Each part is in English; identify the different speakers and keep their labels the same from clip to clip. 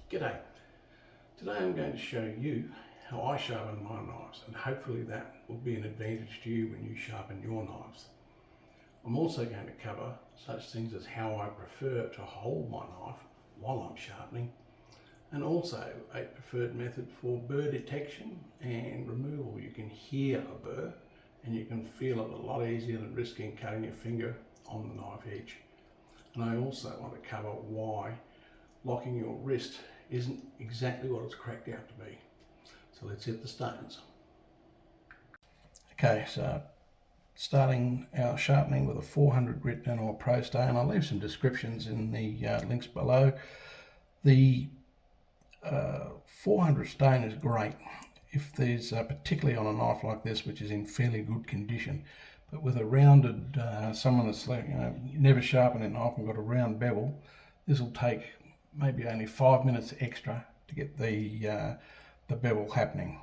Speaker 1: G'day. Today I'm going to show you how I sharpen my knives, and hopefully that will be an advantage to you when you sharpen your knives. I'm also going to cover such things as how I prefer to hold my knife while I'm sharpening, and also a preferred method for burr detection and removal. You can hear a burr and you can feel it a lot easier than risking cutting your finger on the knife edge. And I also want to cover why locking your wrist isn't exactly what it's cracked out to be. So let's hit the stones. Okay, so starting our sharpening with a 400 grit Naniwa Pro stone. I'll leave some descriptions in the links below. The 400 stone is great if there's particularly on a knife like this, which is in fairly good condition. But with a rounded, someone that's never sharpened a knife and got a round bevel, this will take maybe only 5 minutes extra to get the bevel happening.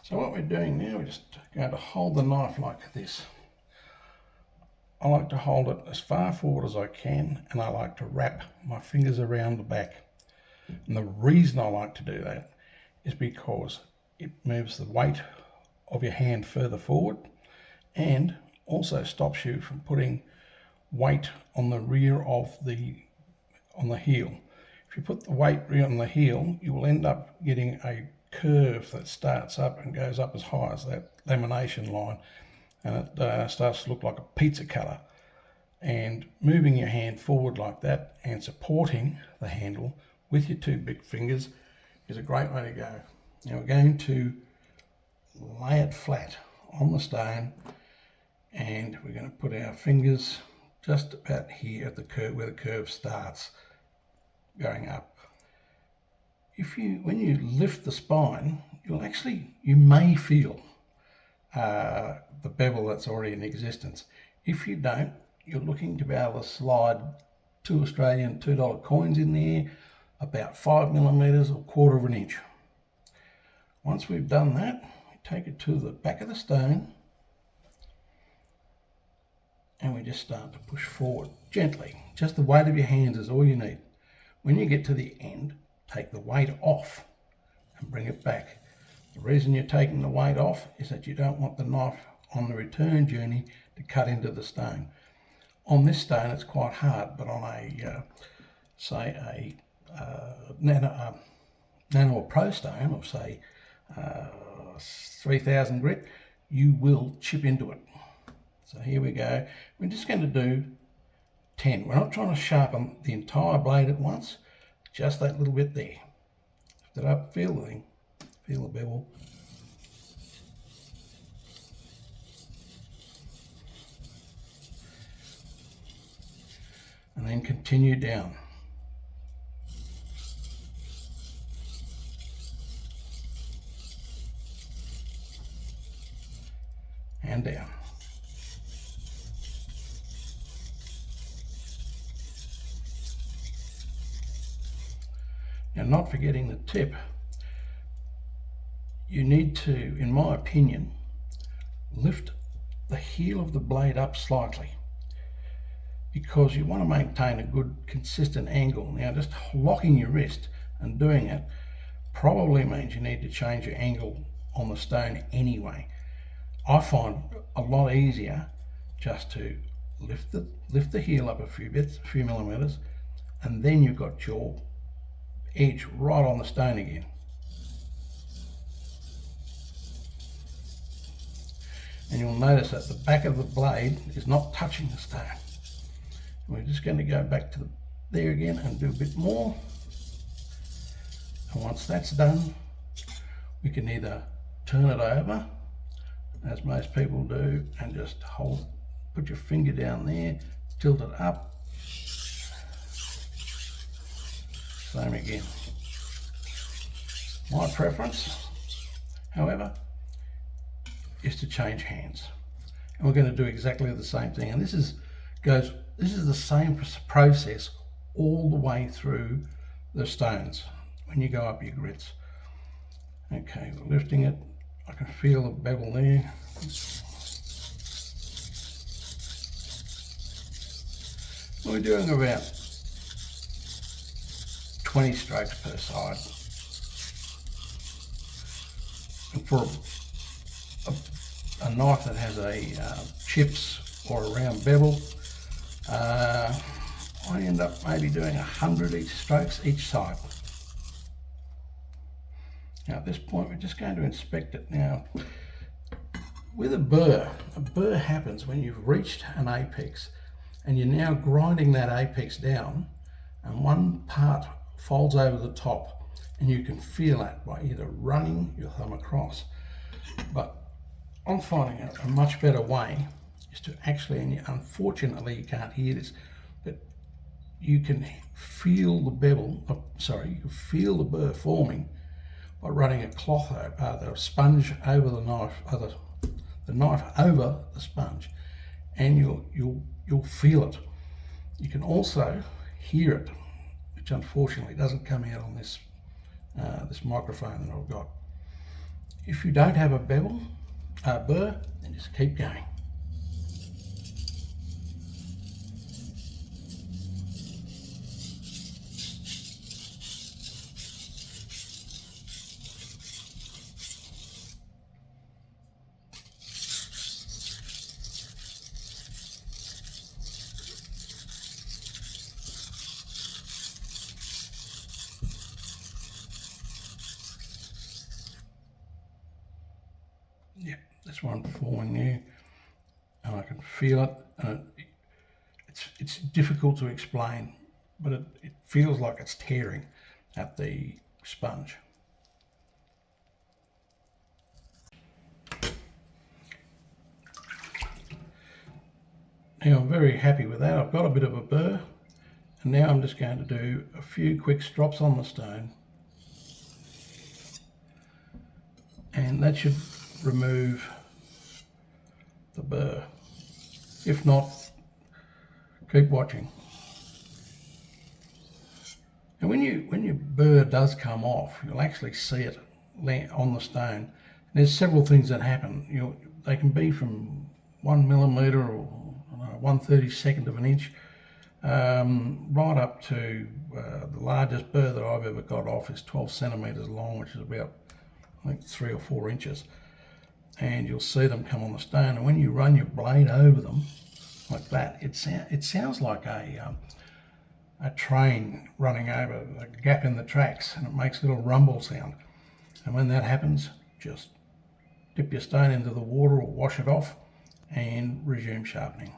Speaker 1: So what we're doing now, we're just going to hold the knife like this. I like to hold it as far forward as I can, and I like to wrap my fingers around the back. And the reason I like to do that is because it moves the weight of your hand further forward and also stops you from putting weight on the rear of the heel. If you put the weight on the heel, you will end up getting a curve that starts up and goes up as high as that lamination line, and it starts to look like a pizza cutter. And moving your hand forward like that and supporting the handle with your two big fingers is a great way to go. Now we're going to lay it flat on the stone, and we're going to put our fingers just about here at the curve, where the curve starts going up. When you lift the spine, you may feel the bevel that's already in existence. If you don't, you're looking to be able to slide 2 Australian $2 coins in there, about 5 millimeters or 1/4 of an inch. Once we've done that, we take it to the back of the stone and we just start to push forward gently. Just the weight of your hands is all you need. When you get to the end, take the weight off and bring it back. The reason you're taking the weight off is that you don't want the knife on the return journey to cut into the stone. On this stone it's quite hard, but on a Naniwa Pro stone, or say 3000 grit, you will chip into it. So here we go. We're just going to do 10. We're not trying to sharpen the entire blade at once, just that little bit there. Lift it up, feel the thing, feel the bevel. And then continue down. And down. Now, not forgetting the tip, you need to, in my opinion, lift the heel of the blade up slightly, because you want to maintain a good consistent angle. Now, just locking your wrist and doing it probably means you need to change your angle on the stone anyway. I find a lot easier just to lift the heel up a few millimeters, and then you've got your edge right on the stone again. And you'll notice that the back of the blade is not touching the stone. And we're just going to go back to there again and do a bit more. And once that's done, we can either turn it over, as most people do, and just put your finger down there, tilt it up. Same again. My preference, however, is to change hands. And we're going to do exactly the same thing. And this is the same process all the way through the stones when you go up your grits. Okay, we're lifting it. I can feel the bevel there. We're doing about 20 strokes per side. And for a knife that has a chips or a round bevel, I end up maybe doing 100 strokes each side. Now at this point we're just going to inspect it. Now with a burr happens when you've reached an apex and you're now grinding that apex down, and one part folds over the top, and you can feel that by either running your thumb across. But I'm finding a much better way is to actually, and unfortunately you can't hear this, but you can feel the bevel, you can feel the burr forming by running a cloth, the sponge over the knife, the knife over the sponge, and you'll feel it. You can also hear it, which unfortunately doesn't come out on this this microphone that I've got. If you don't have a burr, then just keep going. Yeah, this one forming there, and I can feel it. And it's difficult to explain, but it feels like it's tearing at the sponge. Now I'm very happy with that. I've got a bit of a burr, and now I'm just going to do a few quick strops on the stone, and that should remove the burr. If not, keep watching. And when your burr does come off, you'll actually see it on the stone. And there's several things that happen. They can be from 1 millimetre or 1/32 of an inch, right up to the largest burr that I've ever got off is 12 centimetres long, which is about, I think, 3 or 4 inches. And you'll see them come on the stone, and when you run your blade over them like that, it sounds like a train running over a gap in the tracks, and it makes a little rumble sound. And when that happens, just dip your stone into the water or wash it off and resume sharpening.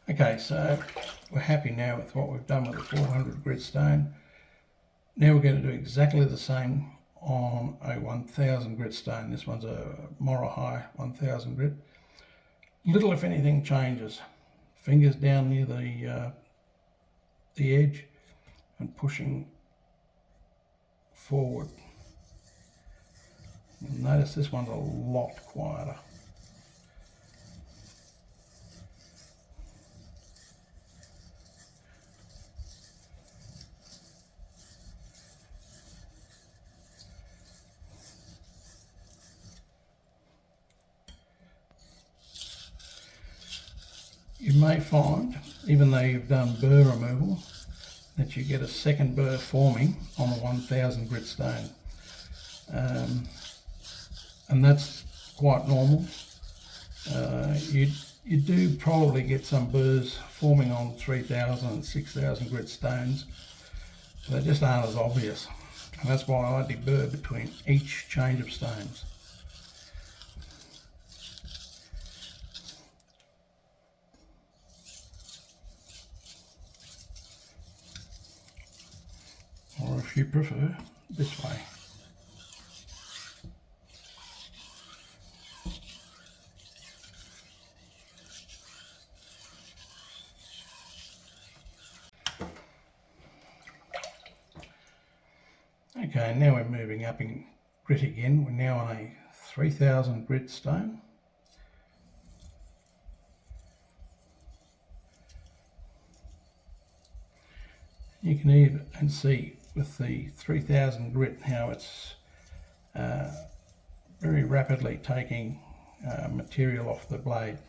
Speaker 1: Okay, so we're happy now with what we've done with the 400 grit stone. Now we're going to do exactly the same on a 1000 grit stone. This one's a Morihei 1000 grit. Little if anything changes. Fingers down near the edge and pushing forward. You'll notice this one's a lot quieter. You may find, even though you've done burr removal, that you get a second burr forming on a 1000 grit stone. And that's quite normal. You do probably get some burrs forming on 3000 and 6000 grit stones. They just aren't as obvious. And that's why I deburr between each change of stones. Or if you prefer, this way. Okay, now we're moving up in grit again. We're now on a 3000 grit stone. You can even see with the 3000 grit how it's very rapidly taking material off the blade.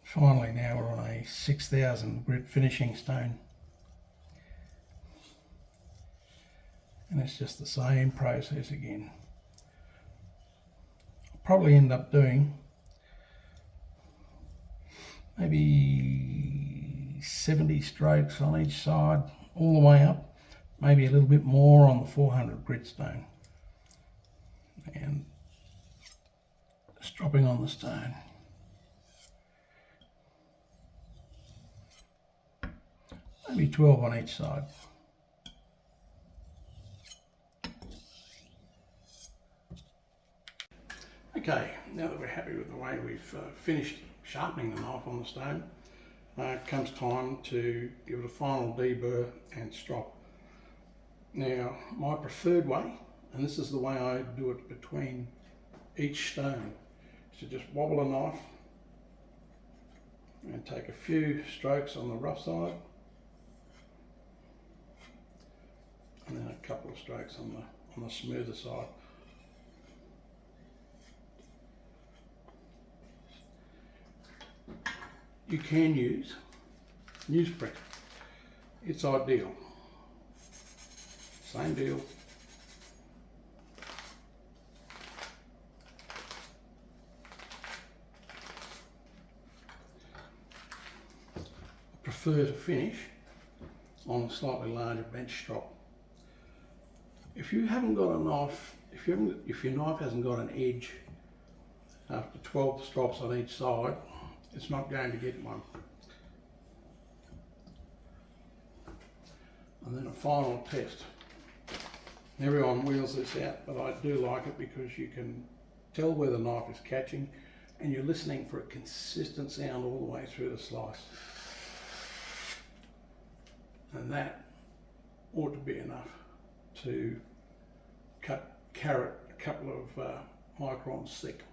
Speaker 1: Finally, now we're on a 6000 grit finishing stone, and it's just the same process again. I'll probably end up doing maybe 70 strokes on each side all the way up, maybe a little bit more on the 400 grit stone, and just dropping on the stone. Maybe 12 on each side. Okay, now that we're happy with the way we've finished sharpening the knife on the stone, it comes time to give it a final deburr and strop. Now, my preferred way, and this is the way I do it between each stone, is to just wobble a knife and take a few strokes on the rough side, and then a couple of strokes on the smoother side. You can use newsprint. It's ideal. Same deal. I prefer to finish on a slightly larger bench strop. If you haven't got a knife, if your knife hasn't got an edge after 12 strops on each side, it's not going to get one. And then a final test. Everyone wheels this out, but I do like it because you can tell where the knife is catching and you're listening for a consistent sound all the way through the slice. And that ought to be enough to cut carrot a couple of microns thick.